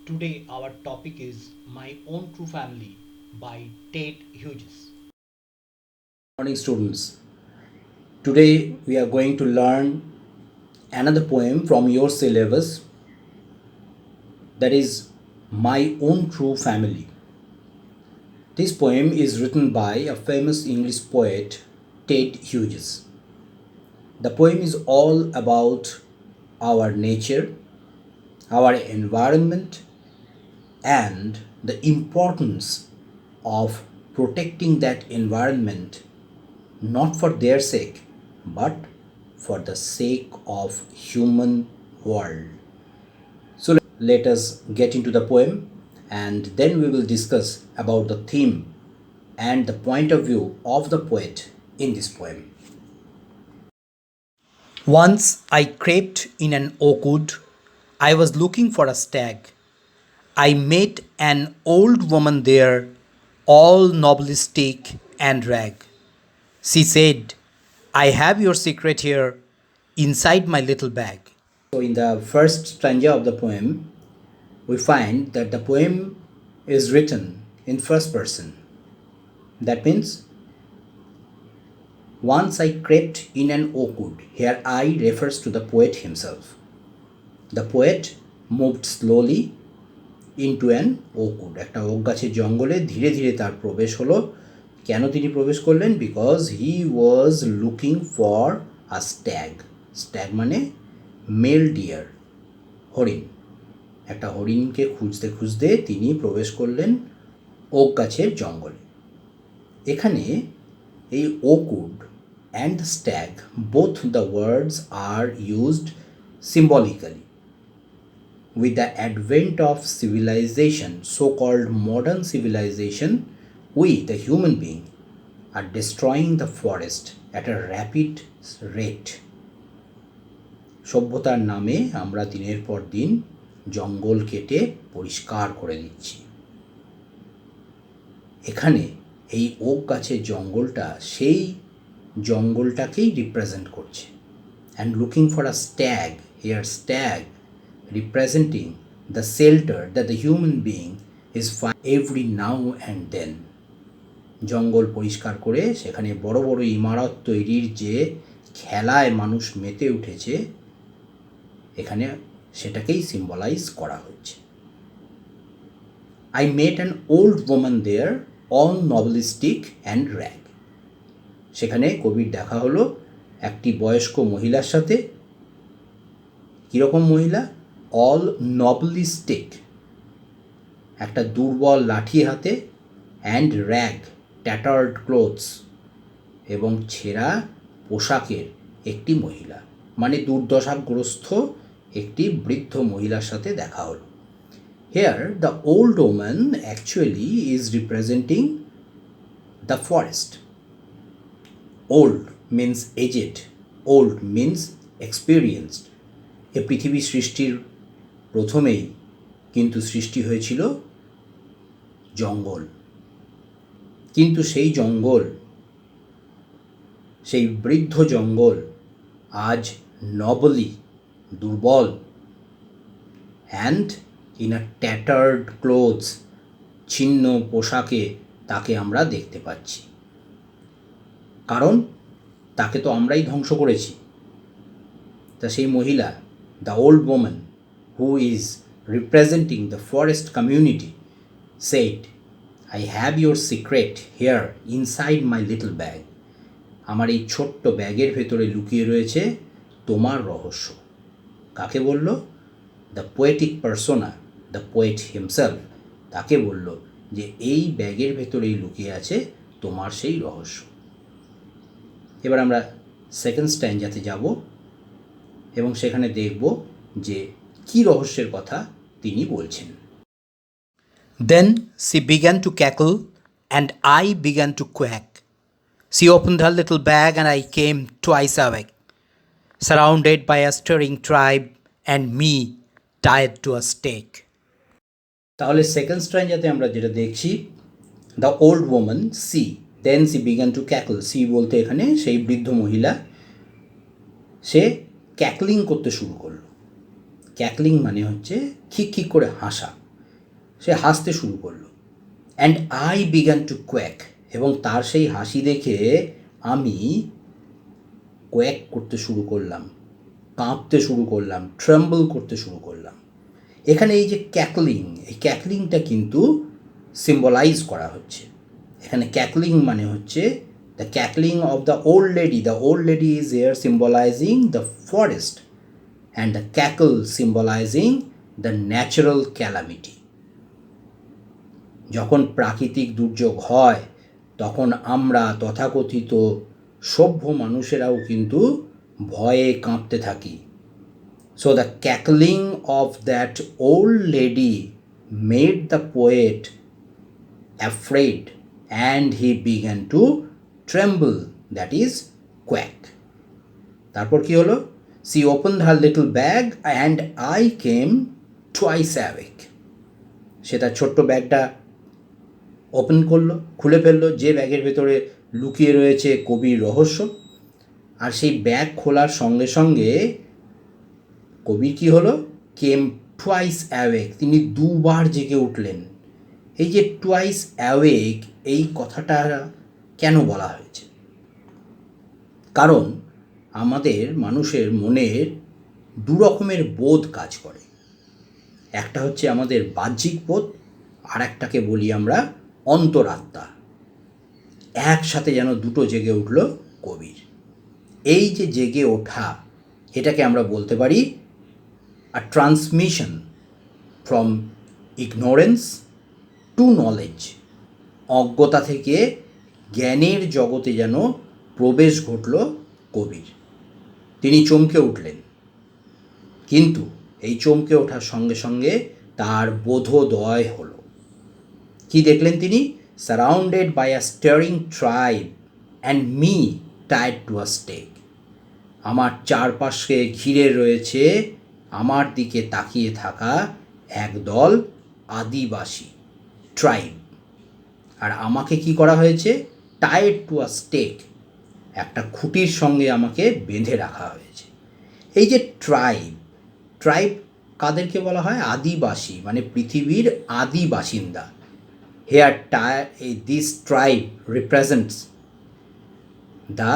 Today, our topic is My Own True Family by Tate Hughes. Morning, students. Today we are going to learn another poem from your syllabus, that is My Own True Family. This poem is written by a famous English poet, Tate Hughes. The poem is all about our nature, our environment, and the importance of protecting that environment, not for their sake but for the sake of human world. So let us get into the poem, and then we will discuss about the theme and the point of view of the poet in this poem. Once I crept in an oak wood. I was looking for a stag. I met an old woman there, all novelistic and rag. She said, I have your secret here inside my little bag. So in the first stanza of the poem, we find that the poem is written in first person. That means, once I crept in an oak wood. Here I refers to the poet himself. The poet moved slowly into an oak wood. একটা okay গাছের জঙ্গলে ধীরে ধীরে তার প্রবেশ হলো। কেন তিনি প্রবেশ করলেন? Because he was looking for a stag. Stag মানে মেল ডিয়ার, হরিণ। একটা হরিণকে খুঁজতে খুঁজতে তিনি প্রবেশ করলেন ওক গাছের জঙ্গলে। এখানে এই oak wood and stag, both the words are used symbolically. With the advent of civilization, so-called modern civilization, we, the human being, are destroying the forest at a rapid rate. সভ্যতার নামে আমরা দিনের পর দিন জঙ্গল কেটে পরিষ্কার করে দিচ্ছি। এখানে এই ওক গাছের জঙ্গলটা সেই জঙ্গলটাকেই রিপ্রেজেন্ট করছে। And looking for a stag, here stag representing the shelter that the human being is finding every now and then. জঙ্গল পরিষ্কার করে সেখানে বড় বড় ইমারত তৈরির যে খেলায় মানুষ মেতে উঠেছে, এখানে সেটাকেই সিম্বলাইজ করা হচ্ছে। I met an old woman there, all novelistic and rag. সেখানে কবির দেখা হলো একটি বয়স্ক মহিলার সাথে। কীরকম মহিলা? অল নবলিস্টিক, একটা দুর্বল লাঠি হাতে, অ্যান্ড র্যাগ, ট্যাটার্ড ক্লোথস, এবং ছেঁড়া পোশাকের একটি মহিলা, মানে দুর্দশাগ্রস্ত একটি বৃদ্ধ মহিলার সাথে দেখা হলো। Here the old woman actually is representing the forest. Old means aged, old means experienced. এ পৃথিবী সৃষ্টির প্রথমেই কিন্তু সৃষ্টি হয়েছিল জঙ্গল, কিন্তু সেই জঙ্গল, সেই বৃদ্ধ জঙ্গল আজ নবলি, দুর্বল, অ্যান্ড ইন আ ট্যাটার্ড ক্লোথস, ছিন্ন পোশাকে তাকে আমরা দেখতে পাচ্ছি। কারণ তাকে তো আমরাই ধ্বংস করেছি। তা সেই মহিলা, the old woman who is representing the forest community, said, I have your secret here inside my little bag. আমার এই ছোট্ট ব্যাগের ভেতরে লুকিয়ে রয়েছে তোমার রহস্য। কাকে বলল? The poetic persona, the poet himself, তাকে বলল যে এই ব্যাগের ভেতরেই লুকিয়ে আছে তোমার সেই রহস্য। এবার আমরা সেকেন্ড স্ট্যান্ডাতে যাব এবং সেখানে দেখব যে কী রহস্যের কথা তিনি বলছেন। Then she began to cackle, and I began to quack. She opened her little bag, and I came twice awake, surrounded by a stirring tribe, and me tied to a stake. তাহলে second স্ট্যান্ডাতে আমরা যেটা দেখছি, the old woman, she then she began to cackle, she বলতে এখানে সেই বৃদ্ধ মহিলা, সে ক্যাকলিং করতে শুরু করলো। ক্যাকলিং মানে হচ্ছে খিক খিক করে হাসা, সে হাসতে শুরু করলো। And I began to quack, এবং তার সেই হাসি দেখে আমি কোয়াক করতে শুরু করলাম, কাঁপতে শুরু করলাম, ট্রেম্বল করতে শুরু করলাম। এখানে এই যে ক্যাকলিং, এই ক্যাকলিংটা কিন্তু সিম্বলাইজ করা হচ্ছে। এখানে ক্যাকলিং মানে হচ্ছে the cackling of the old lady. The old lady is here symbolizing the forest and the cackle symbolizing the natural calamity. যখন প্রাকৃতিক দুর্যোগ হয় তখন আমরা তথাকথিত সভ্য মানুষেরাও কিন্তু ভয়ে কাঁপতে থাকি। So the cackling of that old lady made the poet afraid and he began to tremble, that is quack. তারপর কি হলো? She opened her little bag and I came twice awake. সে তার ছোট্ট ব্যাগটা ওপেন করলো, খুলে ফেললো, যে ব্যাগের ভেতরে লুকিয়ে রয়েছে কবির রহস্য। আর সেই ব্যাগ খোলার সঙ্গে সঙ্গে কবির কী হলো? কেম টুয়াইস অ্যাওয়েক, তিনি দুবার জেগে উঠলেন। এই যে টুয়াইস অ্যাওয়েক, এই কথাটা কেন বলা হয়েছে? কারণ আমাদের মানুষের মনের দু রকমের বোধ কাজ করে। একটা হচ্ছে আমাদের বাহ্যিক বোধ, আর একটাকে বলি আমরা অন্তরাত্মা। একসাথে যেন দুটো জেগে উঠল কবির। এই যে জেগে ওঠা, এটাকে আমরা বলতে পারি a transmission from ignorance to knowledge. অজ্ঞতা থেকে জ্ঞানের জগতে যেন প্রবেশ ঘটল কবির। তিনি চমকে উঠলেন, কিন্তু এই চমকে ওঠার সঙ্গে সঙ্গে তার বোধোদয় হলো। কি দেখলেন তিনি? Surrounded by a staring tribe and me tied to a stake. আমার চারপাশে ঘিরে রয়েছে আমার দিকে তাকিয়ে থাকা একদল আদিবাসী, ট্রাইব। আর আমাকে কি করা হয়েছে? টাইড টু আ স্টেক, একটা খুঁটির সঙ্গে আমাকে বেঁধে রাখা হয়েছে। এই যে ট্রাইব, ট্রাইব কাদেরকে বলা হয়? আদিবাসী, মানে পৃথিবীর আদি বাসিন্দা। Here this tribe represents the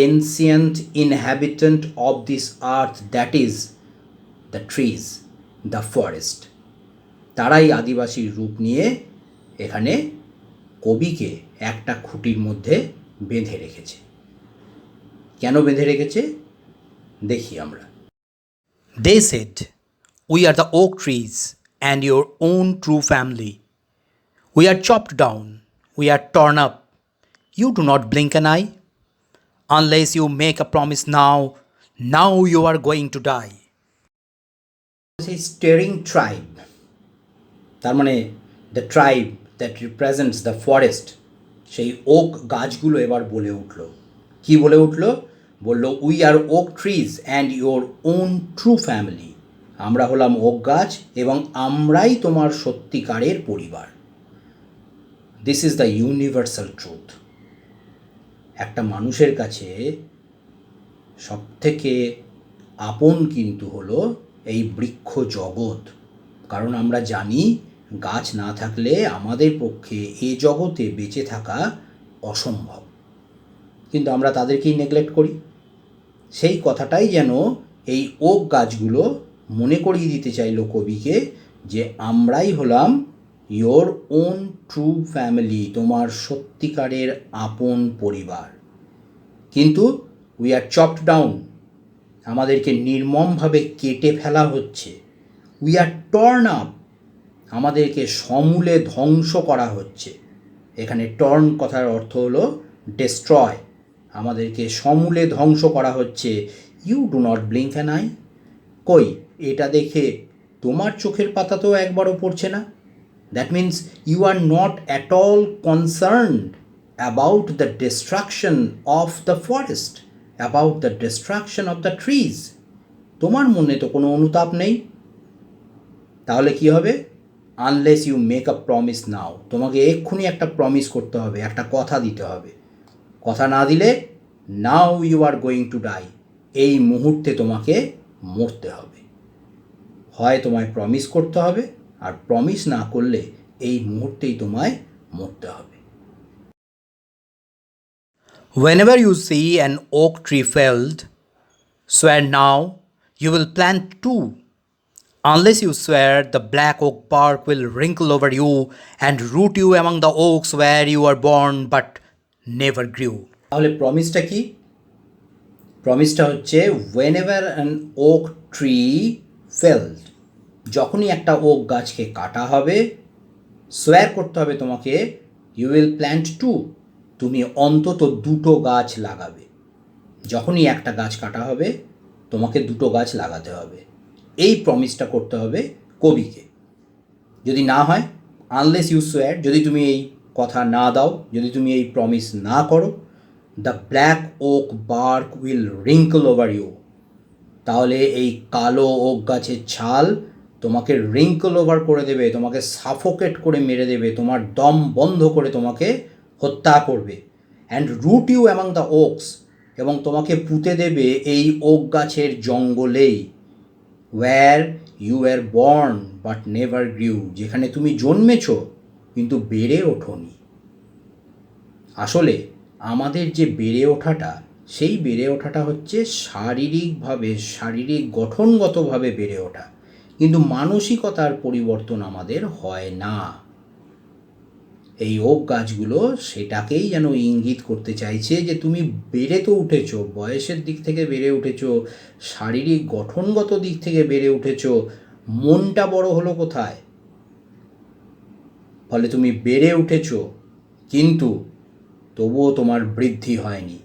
ancient inhabitant of this earth, that is the trees, the forest. তারাই আদিবাসীর রূপ নিয়ে এখানে কবিকে একটা খুঁটির মধ্যে বেঁধে রেখেছে। কেন বেঁধে রেখেছে দেখি আমরা। They said, "We are the oak trees and your own true family. We are chopped down, we are torn up. You do not blink an eye. Unless you make a promise now you are going to die." সেই stirring tribe, তার মানে the tribe that represents the forest, সেই okay গাছগুলো এবার বলে উঠল। কি বলে উঠল? বলল, we are oak trees and your own true family. আমরা হলাম ওক গাছ এবং আমরাই তোমার সত্যিকারের পরিবার। This is the universal truth. একটা মানুষের কাছে সবথেকে আপন কিন্তু হলো এই বৃক্ষ জগৎ। কারণ আমরা জানি গাছ না থাকলে আমাদের পক্ষে এ জগতে বেঁচে থাকা অসম্ভব, কিন্তু আমরা তাদেরকেই নেগলেক্ট করি। সেই কথাটাই যেন এই ওক গাছগুলো মনে করিয়ে দিতে চাইল কবিকে, যে আমরাই হলাম ইয়োর ওন ট্রু ফ্যামিলি, তোমার সত্যিকারের আপন পরিবার। কিন্তু উই আর চপড ডাউন, আমাদেরকে নির্মমভাবে কেটে ফেলা হচ্ছে। উই আর টর্ন আপ, আমাদেরকে সমূলে ধ্বংস করা হচ্ছে। এখানে টর্ন কথার অর্থ হলো ডেস্ট্রয়, আমাদেরকে সমূলে ধ্বংস করা হচ্ছে। You do not blink an eye, কই এটা দেখে তোমার চোখের পাতাতেও একবারও পড়ছে না? That means you are not at all concerned about the destruction of the forest, about the destruction of the trees. তোমার মনে তো কোনো অনুতাপ নেই। তাহলে কি হবে? Unless you make a promise now, তোমাকে এক্ষুনি একটা প্রমিস করতে হবে, একটা কথা দিতে হবে। কথা না দিলে now you are going to die, এই মুহূর্তে তোমাকে মরতে হবে। হয় তোমায় প্রমিস করতে হবে, আর প্রমিস না করলে এই মুহূর্তেই তোমায় মরতে হবে। Whenever you see an oak tree felled, swear now you will plant two. Unless you swear, the black oak bark will wrinkle over you and root you among the oaks where you were born but never grew. তাহলে প্রমিসটা কি? প্রমিসটা হচ্ছে whenever an oak tree felled, যখনই একটা okay গাছকে কাটা হবে, সোয়ার করতে হবে তোমাকে, ইউ উইল প্ল্যান্ট টু, তুমি অন্তত দুটো গাছ লাগাবে। যখনই একটা গাছ কাটা হবে তোমাকে দুটো গাছ লাগাতে হবে, এই প্রমিসটা করতে হবে কবিকে। যদি না হয়, আনলেস ইউ সোয়ার, যদি তুমি এই কথা না দাও, যদি তুমি এই প্রমিস না করো, the black oak bark will wrinkle over you, তাহলে এই কালো ওক গাছের ছাল তোমাকে রিঙ্কল ওভার করে দেবে, তোমাকে সাফোকেট করে মেরে দেবে, তোমার দম বন্ধ করে তোমাকে হত্যা করবে। And root you among the oaks, এবং তোমাকে পুঁতে দেবে এই ওক গাছের জঙ্গলেই, where you are born but never grew, যেখানে তুমি জন্মেছ কিন্তু বেড়ে ওঠোনি। আসলে আমাদের যে বেড়ে ওঠাটা, সেই বেড়ে ওঠাটা হচ্ছে শারীরিকভাবে, শারীরিক গঠনগতভাবে বেড়ে ওঠা, কিন্তু মানসিকতার পরিবর্তন আমাদের হয় না। এই ওক গাছগুলো সেটাকেই যেন ইঙ্গিত করতে চাইছে যে তুমি বেড়ে তো উঠেছো, বয়সের দিক থেকে বেড়ে উঠেছো, শারীরিক গঠনগত দিক থেকে বেড়ে উঠেছো, মনটা বড় হলো কোথায়? ফলে তুমি বেড়ে উঠেছো কিন্তু তবুও তোমার বৃদ্ধি হয়নি।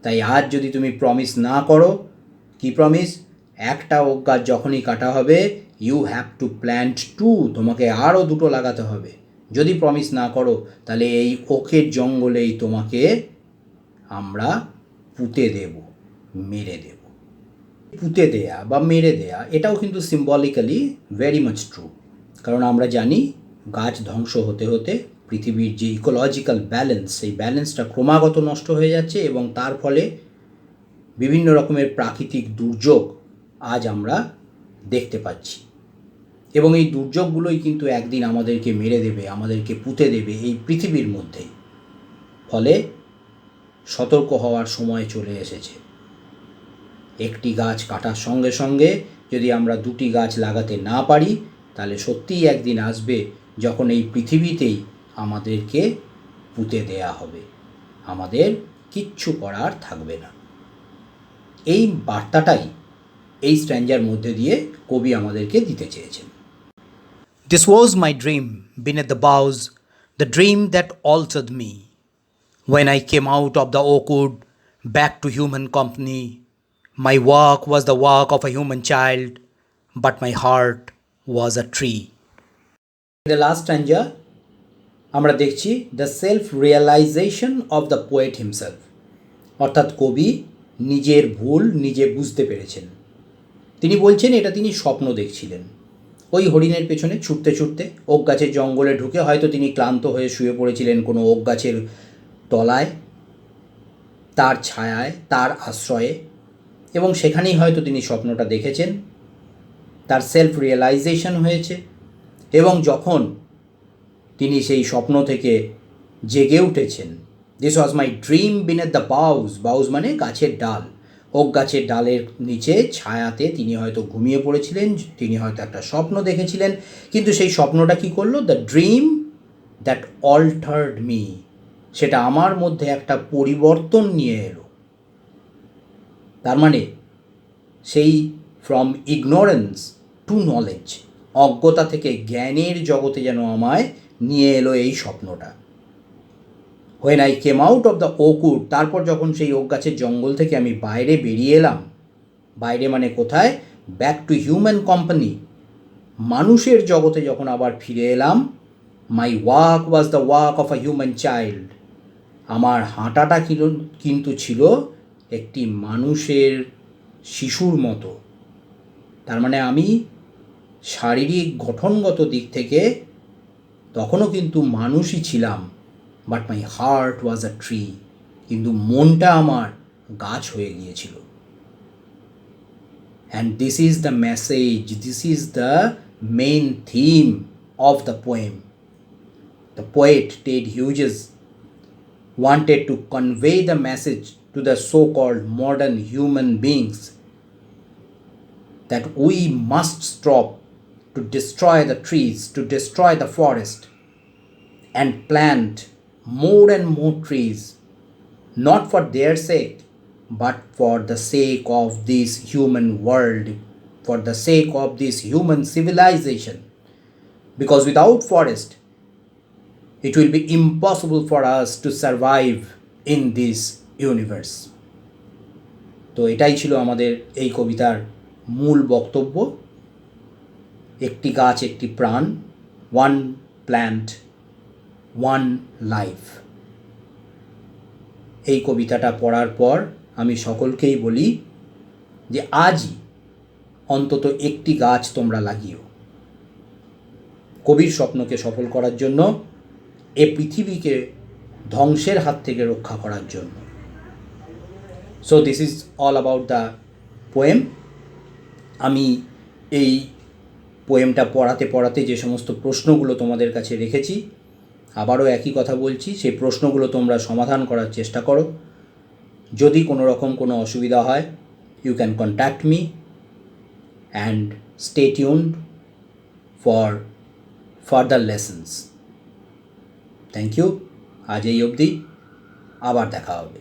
তাই আজ যদি তুমি প্রমিস না করো, কি প্রমিস? একটা ওক গাছ যখনই কাটা হবে you have to plant two, তোমাকে আরও দুটো লাগাতে হবে। যদি প্রমিস না করো তাহলে এই ওকের জঙ্গলেই তোমাকে আমরা পুঁতে দেব, মেরে দেব। পুঁতে দেয়া বা মেরে দেয়া এটাও কিন্তু সিম্বলিক্যালি ভেরি মাচ ট্রু, কারণ আমরা জানি গাছ ধ্বংস হতে হতে পৃথিবীর যে ইকোলজিক্যাল ব্যালেন্স, সেই ব্যালেন্সটা ক্রমাগত নষ্ট হয়ে যাচ্ছে, এবং তার ফলে বিভিন্ন রকমের প্রাকৃতিক দুর্যোগ আজ আমরা দেখতে পাচ্ছি, এবং এই দুর্যোগগুলোই কিন্তু একদিন আমাদেরকে মেরে দেবে, আমাদেরকে পুঁতে দেবে এই পৃথিবীর মধ্যেই। ফলে সতর্ক হওয়ার সময় চলে এসেছে। একটি গাছ কাটার সঙ্গে সঙ্গে যদি আমরা দুটি গাছ লাগাতে না পারি, তাহলে সত্যিই একদিন আসবে যখন এই পৃথিবীতেই আমাদেরকে পুঁতে দেয়া হবে, আমাদের কিচ্ছু করার থাকবে না। এই বার্তাটাই এই স্ট্যাঞ্জার মধ্যে দিয়ে কবি আমাদেরকে দিতে চেয়েছেন। This was my dream beneath the boughs, the dream that altered me. When I came out of the oak wood back to human company, my work was the work of a human child, but my heart was a tree. In the last stanza আমরা দেখছি the self realization of the poet himself, অর্থাৎ কবি নিজের ভুল নিজে বুঝতে পেরেছেন। তিনি বলছেন এটা তিনি স্বপ্ন দেখছিলেন। ওই হরিণের পেছনে ছুটতে ছুটতে ওক গাছের জঙ্গলে ঢুকে হয়তো তিনি ক্লান্ত হয়ে শুয়ে পড়েছিলেন কোনো ওক গাছের তলায়, তার ছায়ায়, তার আশ্রয়ে, এবং সেখানেই হয়তো তিনি স্বপ্নটা দেখেছেন, তার সেলফ রিয়েলাইজেশন হয়েছে, এবং যখন তিনি সেই স্বপ্ন থেকে জেগে উঠেছেন, this was my dream beneath the boughs, boughs মানে গাছের ডাল, ওক গাছের ডালের নিচে ছায়াতে তিনি হয়তো ঘুমিয়ে পড়েছিলেন, তিনি হয়তো একটা স্বপ্ন দেখেছিলেন, কিন্তু সেই স্বপ্নটা কী করলো? The dream that altered me, সেটা আমার মধ্যে একটা পরিবর্তন নিয়ে এলো। তার মানে সেই ফ্রম ইগনোরেন্স টু নলেজ, অজ্ঞতা থেকে জ্ঞানের জগতে যেন আমায় নিয়ে এলো এই স্বপ্নটা। When I came out of the oak wood, তারপর যখন সেই ওক গাছের জঙ্গল থেকে আমি বাইরে বেরিয়ে এলাম, বাইরে মানে কোথায়? ব্যাক টু হিউম্যান কোম্পানি, মানুষের জগতে যখন আবার ফিরে এলাম, my walk was the walk of a human child, আমার হাঁটাটা কিন্তু ছিল একটি মানুষের শিশুর মতো। তার মানে আমি শারীরিক গঠনগত দিক থেকে তখনও কিন্তু মানুষই ছিলাম, but my heart was a tree, কিন্তু মনটা আমার গাছ হয়ে গিয়েছিল। And this is the message, this is the main theme of the poem. The poet Ted Hughes wanted to convey the message to the so-called modern human beings that we must stop to destroy the trees, to destroy the forest, and plant more and more trees, not for their sake, but for the sake of this human world, for the sake of this human civilization. Because without forest, it will be impossible for us to survive in this universe. তো এটাই ছিল আমাদের এই কবিতার মূল বক্তব্য। একটি গাছ একটি প্রাণ, ওয়ান প্ল্যান্ট ওয়ান লাইফ। এই কবিতাটা পড়ার পর আমি সকলকেই বলি যে আজই অন্তত একটি গাছ তোমরা লাগিও, কবির স্বপ্নকে সফল করার জন্য, এ পৃথিবীকে ধ্বংসের হাত থেকে রক্ষা করার জন্য। So this is all about the poem. আমি এই পোয়েমটা পড়াতে পড়াতে যে সমস্ত প্রশ্নগুলো তোমাদের কাছে রেখেছি, আবারও একই কথা বলছি, সেই প্রশ্নগুলো তোমরা সমাধান করার চেষ্টা করো। যদি কোনো রকম কোনো অসুবিধা হয়, you can contact me and stay tuned for further lessons. Thank you. আজ এই অবধি, আবার দেখা হবে।